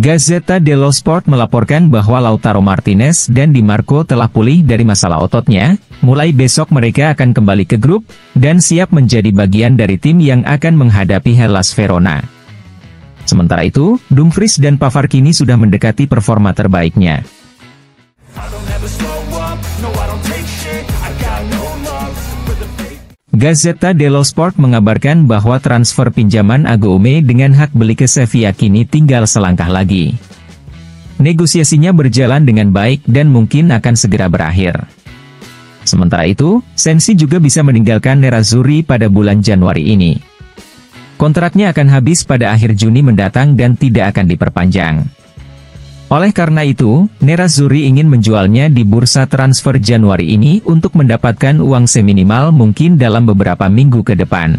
Gazzetta dello Sport melaporkan bahwa Lautaro Martinez dan Di Marco telah pulih dari masalah ototnya. Mulai besok mereka akan kembali ke grup, dan siap menjadi bagian dari tim yang akan menghadapi Hellas Verona. Sementara itu, Dumfries dan Pavard kini sudah mendekati performa terbaiknya. Gazzetta dello Sport mengabarkan bahwa transfer pinjaman Agoume dengan hak beli ke Sevilla kini tinggal selangkah lagi. Negosiasinya berjalan dengan baik dan mungkin akan segera berakhir. Sementara itu, Sensi juga bisa meninggalkan Nerazzurri pada bulan Januari ini. Kontraknya akan habis pada akhir Juni mendatang dan tidak akan diperpanjang. Oleh karena itu, Nerazzurri ingin menjualnya di bursa transfer Januari ini untuk mendapatkan uang seminimal mungkin dalam beberapa minggu ke depan.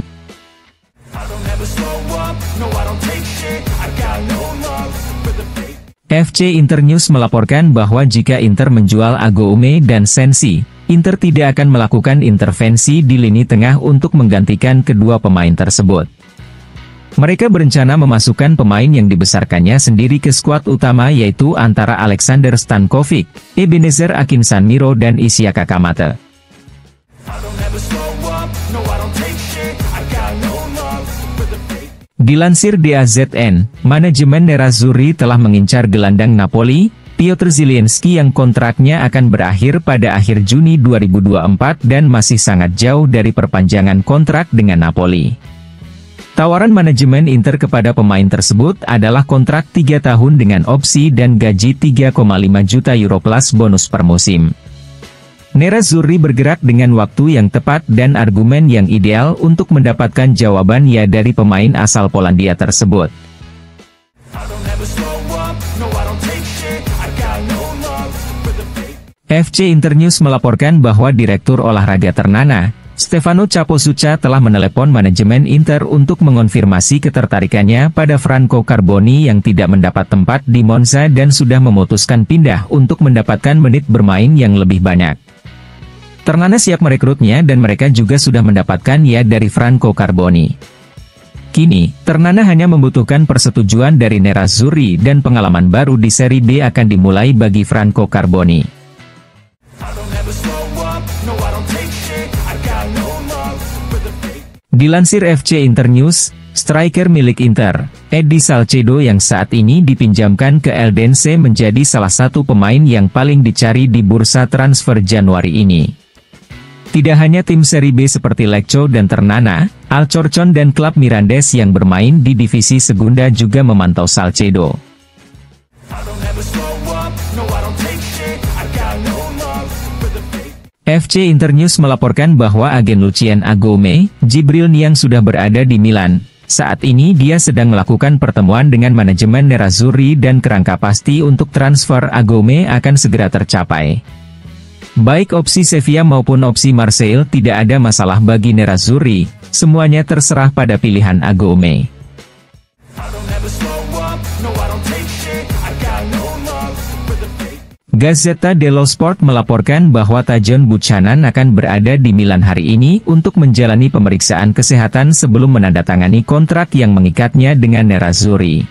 FC Internews melaporkan bahwa jika Inter menjual Agoume dan Sensi, Inter tidak akan melakukan intervensi di lini tengah untuk menggantikan kedua pemain tersebut. Mereka berencana memasukkan pemain yang dibesarkannya sendiri ke skuad utama, yaitu antara Alexander Stankovic, Ebenezer Akinsanmiro dan Isiaka Kamate. Dilansir DAZN, manajemen Nerazzurri telah mengincar gelandang Napoli, Piotr Zielinski yang kontraknya akan berakhir pada akhir Juni 2024 dan masih sangat jauh dari perpanjangan kontrak dengan Napoli. Tawaran manajemen Inter kepada pemain tersebut adalah kontrak 3 tahun dengan opsi dan gaji 3,5 juta euro plus bonus per musim. Nerazzurri bergerak dengan waktu yang tepat dan argumen yang ideal untuk mendapatkan jawaban ya dari pemain asal Polandia tersebut. FC Internews melaporkan bahwa Direktur Olahraga Ternana, Stefano Capozzucca telah menelepon manajemen Inter untuk mengonfirmasi ketertarikannya pada Franco Carboni yang tidak mendapat tempat di Monza dan sudah memutuskan pindah untuk mendapatkan menit bermain yang lebih banyak. Ternana siap merekrutnya dan mereka juga sudah mendapatkan ya dari Franco Carboni. Kini, Ternana hanya membutuhkan persetujuan dari Nerazzurri dan pengalaman baru di Serie B akan dimulai bagi Franco Carboni. Dilansir FC Internews, striker milik Inter, Eddie Salcedo yang saat ini dipinjamkan ke Eldense menjadi salah satu pemain yang paling dicari di bursa transfer Januari ini. Tidak hanya tim Serie B seperti Lecce dan Ternana, Alcorcon dan klub Mirandes yang bermain di divisi Segunda juga memantau Salcedo. FC Internews melaporkan bahwa agen Lucien Agoume, Djibril Niang sudah berada di Milan. Saat ini dia sedang melakukan pertemuan dengan manajemen Nerazzurri dan kerangka pasti untuk transfer Agoume akan segera tercapai. Baik opsi Sevilla maupun opsi Marseille tidak ada masalah bagi Nerazzurri, semuanya terserah pada pilihan Agoume. Gazzetta dello Sport melaporkan bahwa Tajon Buchanan akan berada di Milan hari ini untuk menjalani pemeriksaan kesehatan sebelum menandatangani kontrak yang mengikatnya dengan Nerazzurri.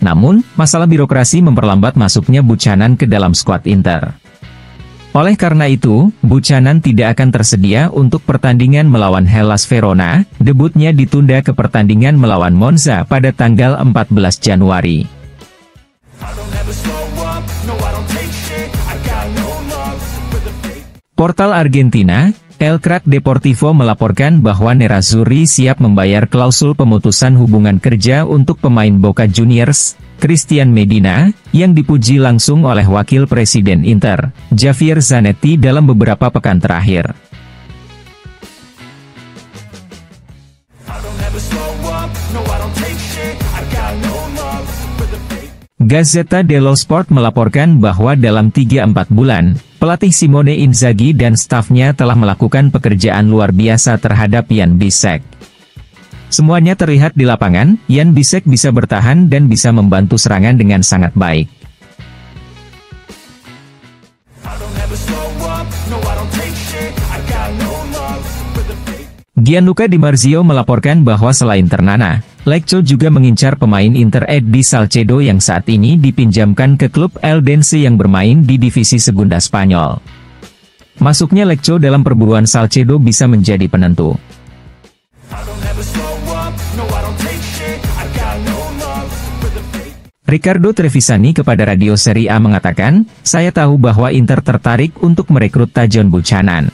Namun, masalah birokrasi memperlambat masuknya Buchanan ke dalam skuad Inter. Oleh karena itu, Buchanan tidak akan tersedia untuk pertandingan melawan Hellas Verona, debutnya ditunda ke pertandingan melawan Monza pada tanggal 14 Januari. Portal Argentina, El Crack Deportivo melaporkan bahwa Nerazzurri siap membayar klausul pemutusan hubungan kerja untuk pemain Boca Juniors, Christian Medina, yang dipuji langsung oleh Wakil Presiden Inter, Javier Zanetti dalam beberapa pekan terakhir. Gazzetta dello Sport melaporkan bahwa dalam 3-4 bulan, pelatih Simone Inzaghi dan stafnya telah melakukan pekerjaan luar biasa terhadap Jan Bisek. Semuanya terlihat di lapangan, Jan Bisek bisa bertahan dan bisa membantu serangan dengan sangat baik. Gianluca Di Marzio melaporkan bahwa selain Ternana, Lecco juga mengincar pemain Inter Eddie Salcedo yang saat ini dipinjamkan ke klub Eldense yang bermain di divisi Segunda Spanyol. Masuknya Lecco dalam perburuan Salcedo bisa menjadi penentu. Riccardo Trevisani kepada Radio Serie A mengatakan, "Saya tahu bahwa Inter tertarik untuk merekrut Tajon Buchanan.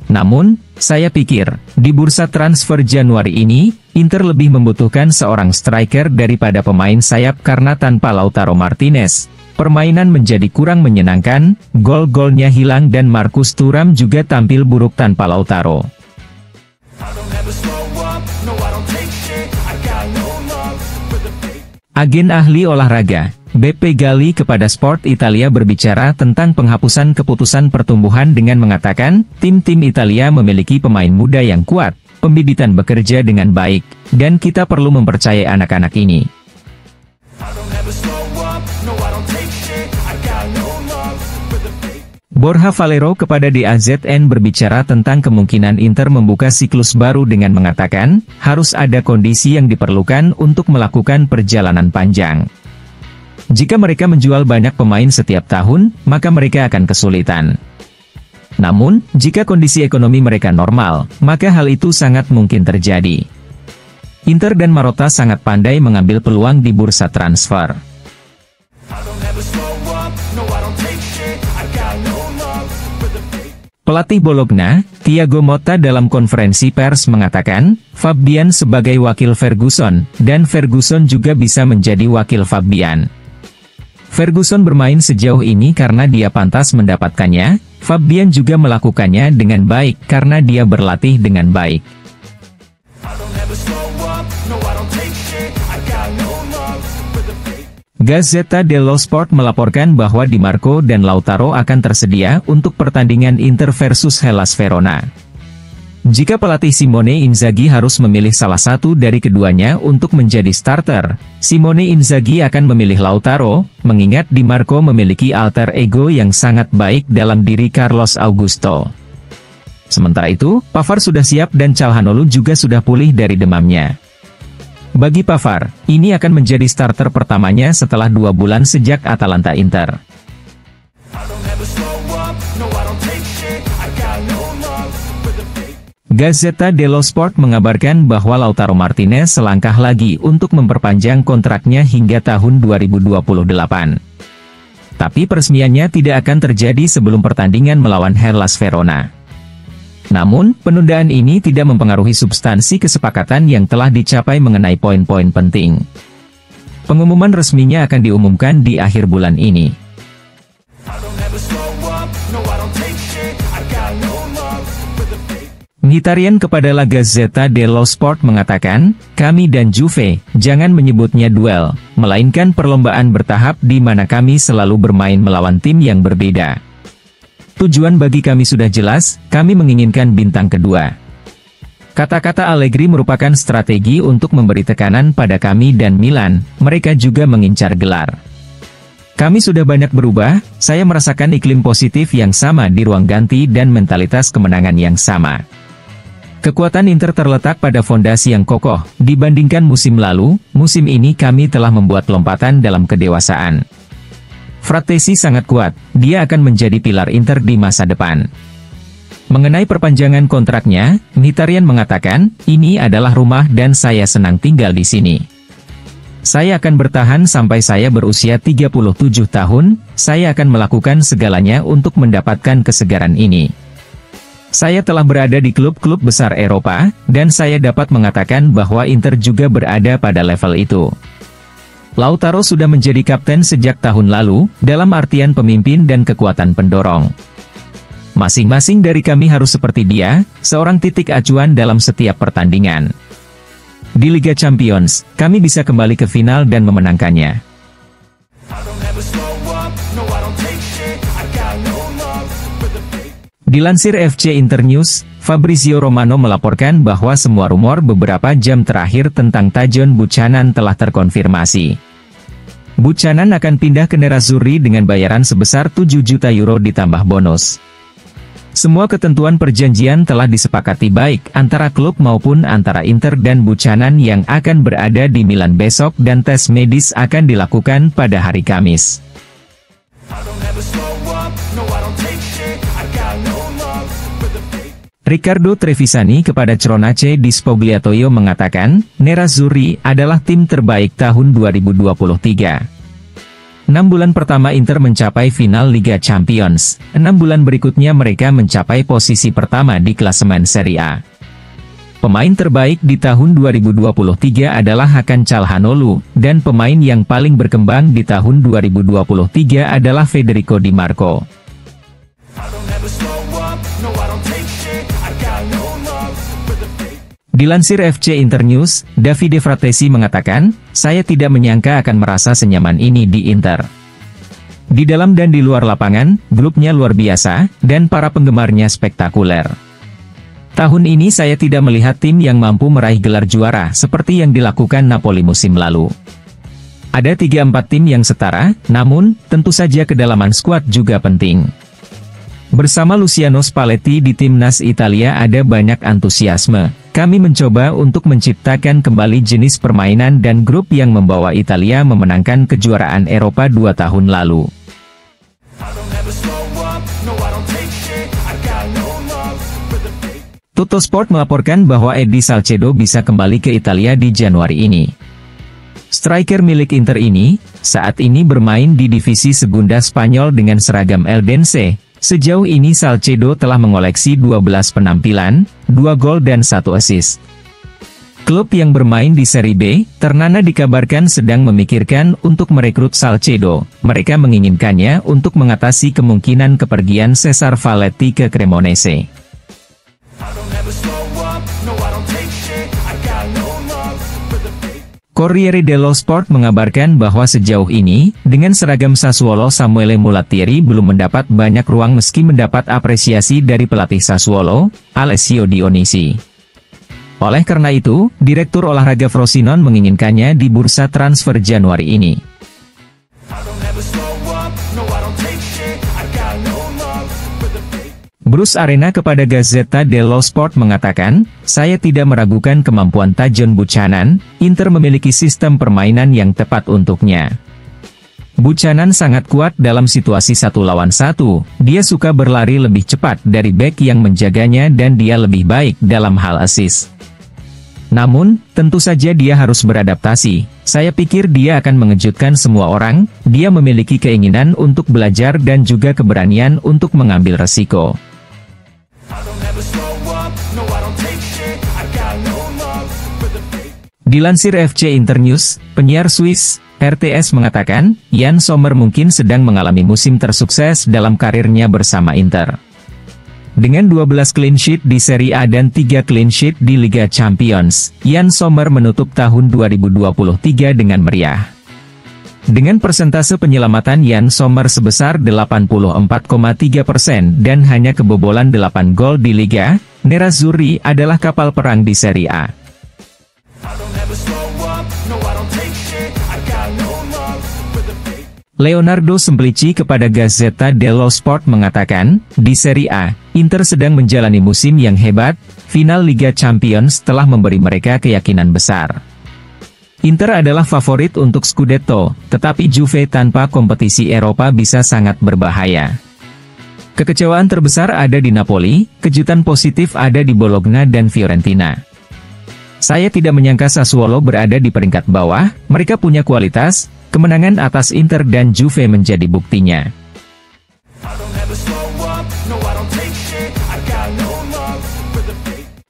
Namun, saya pikir, di bursa transfer Januari ini, Inter lebih membutuhkan seorang striker daripada pemain sayap karena tanpa Lautaro Martinez, permainan menjadi kurang menyenangkan, gol-golnya hilang dan Marcus Thuram juga tampil buruk tanpa Lautaro." Agen ahli olahraga, Beppe Galli kepada Sport Italia berbicara tentang penghapusan keputusan pertumbuhan dengan mengatakan, tim-tim Italia memiliki pemain muda yang kuat, pembibitan bekerja dengan baik, dan kita perlu mempercayai anak-anak ini. Borja Valero kepada DAZN berbicara tentang kemungkinan Inter membuka siklus baru dengan mengatakan, harus ada kondisi yang diperlukan untuk melakukan perjalanan panjang. Jika mereka menjual banyak pemain setiap tahun, maka mereka akan kesulitan. Namun, jika kondisi ekonomi mereka normal, maka hal itu sangat mungkin terjadi. Inter dan Marotta sangat pandai mengambil peluang di bursa transfer. Pelatih Bologna, Thiago Motta dalam konferensi pers mengatakan, Fabian sebagai wakil Ferguson, dan Ferguson juga bisa menjadi wakil Fabian. Ferguson bermain sejauh ini karena dia pantas mendapatkannya, Fabian juga melakukannya dengan baik karena dia berlatih dengan baik. Gazzetta dello Sport melaporkan bahwa Di Marco dan Lautaro akan tersedia untuk pertandingan Inter versus Hellas Verona. Jika pelatih Simone Inzaghi harus memilih salah satu dari keduanya untuk menjadi starter, Simone Inzaghi akan memilih Lautaro, mengingat Di Marco memiliki alter ego yang sangat baik dalam diri Carlos Augusto. Sementara itu, Pavard sudah siap dan Calhanoglu juga sudah pulih dari demamnya. Bagi Pavard, ini akan menjadi starter pertamanya setelah 2 bulan sejak Atalanta Inter. Gazzetta dello Sport mengabarkan bahwa Lautaro Martinez selangkah lagi untuk memperpanjang kontraknya hingga tahun 2028. Tapi peresmiannya tidak akan terjadi sebelum pertandingan melawan Hellas Verona. Namun, penundaan ini tidak mempengaruhi substansi kesepakatan yang telah dicapai mengenai poin-poin penting. Pengumuman resminya akan diumumkan di akhir bulan ini. Mkhitaryan kepada La Gazzetta dello Sport mengatakan, kami dan Juve, jangan menyebutnya duel, melainkan perlombaan bertahap di mana kami selalu bermain melawan tim yang berbeda. Tujuan bagi kami sudah jelas, kami menginginkan bintang kedua. Kata-kata Allegri merupakan strategi untuk memberi tekanan pada kami dan Milan, mereka juga mengincar gelar. Kami sudah banyak berubah, saya merasakan iklim positif yang sama di ruang ganti dan mentalitas kemenangan yang sama. Kekuatan Inter terletak pada fondasi yang kokoh, dibandingkan musim lalu, musim ini kami telah membuat lompatan dalam kedewasaan. Frattesi sangat kuat, dia akan menjadi pilar Inter di masa depan. Mengenai perpanjangan kontraknya, Mkhitaryan mengatakan, ini adalah rumah dan saya senang tinggal di sini. Saya akan bertahan sampai saya berusia 37 tahun, saya akan melakukan segalanya untuk mendapatkan kesegaran ini. Saya telah berada di klub-klub besar Eropa, dan saya dapat mengatakan bahwa Inter juga berada pada level itu. Lautaro sudah menjadi kapten sejak tahun lalu, dalam artian pemimpin dan kekuatan pendorong. Masing-masing dari kami harus seperti dia, seorang titik acuan dalam setiap pertandingan. Di Liga Champions, kami bisa kembali ke final dan memenangkannya. Dilansir FC Internews, Fabrizio Romano melaporkan bahwa semua rumor beberapa jam terakhir tentang Tajon Buchanan telah terkonfirmasi. Buchanan akan pindah ke Nerazzurri dengan bayaran sebesar 7 juta euro ditambah bonus. Semua ketentuan perjanjian telah disepakati baik antara klub maupun antara Inter dan Buchanan yang akan berada di Milan besok dan tes medis akan dilakukan pada hari Kamis. Riccardo Trevisani kepada Cronace di Spogliatoio mengatakan, Nerazzurri adalah tim terbaik tahun 2023. 6 bulan pertama Inter mencapai final Liga Champions, 6 bulan berikutnya mereka mencapai posisi pertama di klasemen Serie A. Pemain terbaik di tahun 2023 adalah Hakan Calhanoglu, dan pemain yang paling berkembang di tahun 2023 adalah Federico Di Marco. Dilansir FC Internews, Davide Fratesi mengatakan, saya tidak menyangka akan merasa senyaman ini di Inter. Di dalam dan di luar lapangan, grupnya luar biasa, dan para penggemarnya spektakuler. Tahun ini saya tidak melihat tim yang mampu meraih gelar juara seperti yang dilakukan Napoli musim lalu. Ada 3-4 tim yang setara, namun, tentu saja kedalaman skuad juga penting. Bersama Luciano Spalletti di timnas Italia ada banyak antusiasme. Kami mencoba untuk menciptakan kembali jenis permainan dan grup yang membawa Italia memenangkan kejuaraan Eropa 2 tahun lalu. Tuttosport melaporkan bahwa Eddie Salcedo bisa kembali ke Italia di Januari ini. Striker milik Inter ini, saat ini bermain di divisi Segunda Spanyol dengan seragam Eldense. Sejauh ini Salcedo telah mengoleksi 12 penampilan, 2 gol dan 1 assist. Klub yang bermain di Serie B, Ternana dikabarkan sedang memikirkan untuk merekrut Salcedo. Mereka menginginkannya untuk mengatasi kemungkinan kepergian Cesar Falletti ke Cremonese. Corriere dello Sport mengabarkan bahwa sejauh ini, dengan seragam Sassuolo Samuele Mulattieri belum mendapat banyak ruang meski mendapat apresiasi dari pelatih Sassuolo, Alessio Dionisi. Oleh karena itu, Direktur Olahraga Frosinone menginginkannya di bursa transfer Januari ini. Bruce Arena kepada Gazzetta dello Sport mengatakan, saya tidak meragukan kemampuan Tajon Buchanan, Inter memiliki sistem permainan yang tepat untuknya. Buchanan sangat kuat dalam situasi 1 lawan 1, dia suka berlari lebih cepat dari bek yang menjaganya dan dia lebih baik dalam hal assist. Namun, tentu saja dia harus beradaptasi, saya pikir dia akan mengejutkan semua orang, dia memiliki keinginan untuk belajar dan juga keberanian untuk mengambil resiko. Dilansir FC Internews, penyiar Swiss, RTS mengatakan, Jan Sommer mungkin sedang mengalami musim tersukses dalam karirnya bersama Inter. Dengan 12 clean sheet di Serie A dan 3 clean sheet di Liga Champions, Jan Sommer menutup tahun 2023 dengan meriah. Dengan persentase penyelamatan Jan Sommer sebesar 84,3% dan hanya kebobolan 8 gol di Liga, Nerazzurri adalah kapal perang di Serie A. Leonardo Semplici kepada Gazzetta dello Sport mengatakan, di Serie A, Inter sedang menjalani musim yang hebat, final Liga Champions telah memberi mereka keyakinan besar. Inter adalah favorit untuk Scudetto, tetapi Juve tanpa kompetisi Eropa bisa sangat berbahaya. Kekecewaan terbesar ada di Napoli, kejutan positif ada di Bologna dan Fiorentina. Saya tidak menyangka Sassuolo berada di peringkat bawah, mereka punya kualitas, kemenangan atas Inter dan Juve menjadi buktinya.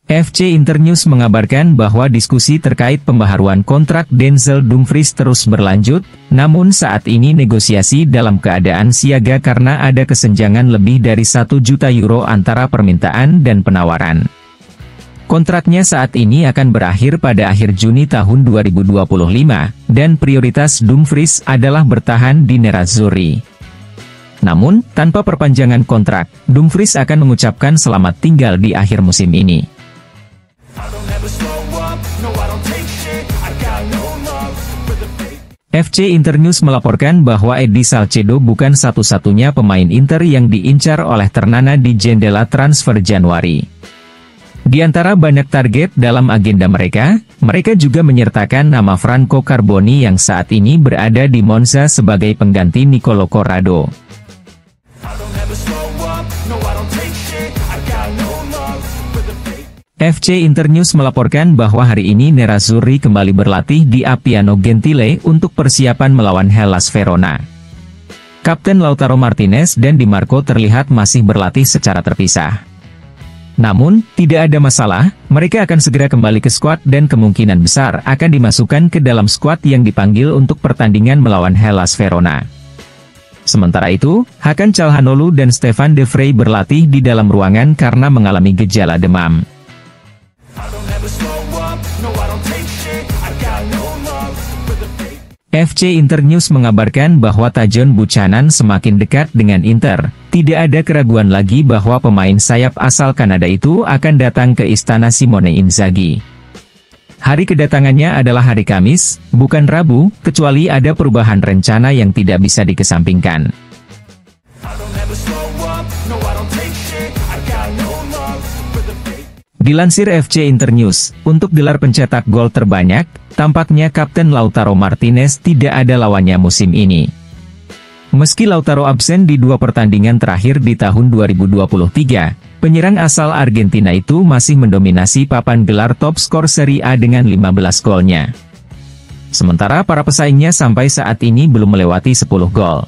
FC Internews mengabarkan bahwa diskusi terkait pembaharuan kontrak Denzel Dumfries terus berlanjut, namun saat ini negosiasi dalam keadaan siaga karena ada kesenjangan lebih dari 1 juta euro antara permintaan dan penawaran. Kontraknya saat ini akan berakhir pada akhir Juni tahun 2025, dan prioritas Dumfries adalah bertahan di Nerazzurri. Namun, tanpa perpanjangan kontrak, Dumfries akan mengucapkan selamat tinggal di akhir musim ini. FC Internews melaporkan bahwa Eddie Salcedo bukan satu-satunya pemain Inter yang diincar oleh Ternana di jendela transfer Januari. Di antara banyak target dalam agenda mereka juga menyertakan nama Franco Carboni yang saat ini berada di Monza sebagai pengganti Nicolo Corrado. FC Internews melaporkan bahwa hari ini Nerazzurri kembali berlatih di Appiano Gentile untuk persiapan melawan Hellas Verona. Kapten Lautaro Martinez dan Di Marco terlihat masih berlatih secara terpisah. Namun, tidak ada masalah, mereka akan segera kembali ke skuad dan kemungkinan besar akan dimasukkan ke dalam skuad yang dipanggil untuk pertandingan melawan Hellas Verona. Sementara itu, Hakan Calhanoglu dan Stefan De Vrij berlatih di dalam ruangan karena mengalami gejala demam. FC Internews mengabarkan bahwa Tajon Buchanan semakin dekat dengan Inter. Tidak ada keraguan lagi bahwa pemain sayap asal Kanada itu akan datang ke istana Simone Inzaghi. Hari kedatangannya adalah hari Kamis, bukan Rabu, kecuali ada perubahan rencana yang tidak bisa dikesampingkan. Dilansir FC Internews, untuk gelar pencetak gol terbanyak, tampaknya Kapten Lautaro Martinez tidak ada lawannya musim ini. Meski Lautaro absen di 2 pertandingan terakhir di tahun 2023, penyerang asal Argentina itu masih mendominasi papan gelar top skor Serie A dengan 15 golnya. Sementara para pesaingnya sampai saat ini belum melewati 10 gol.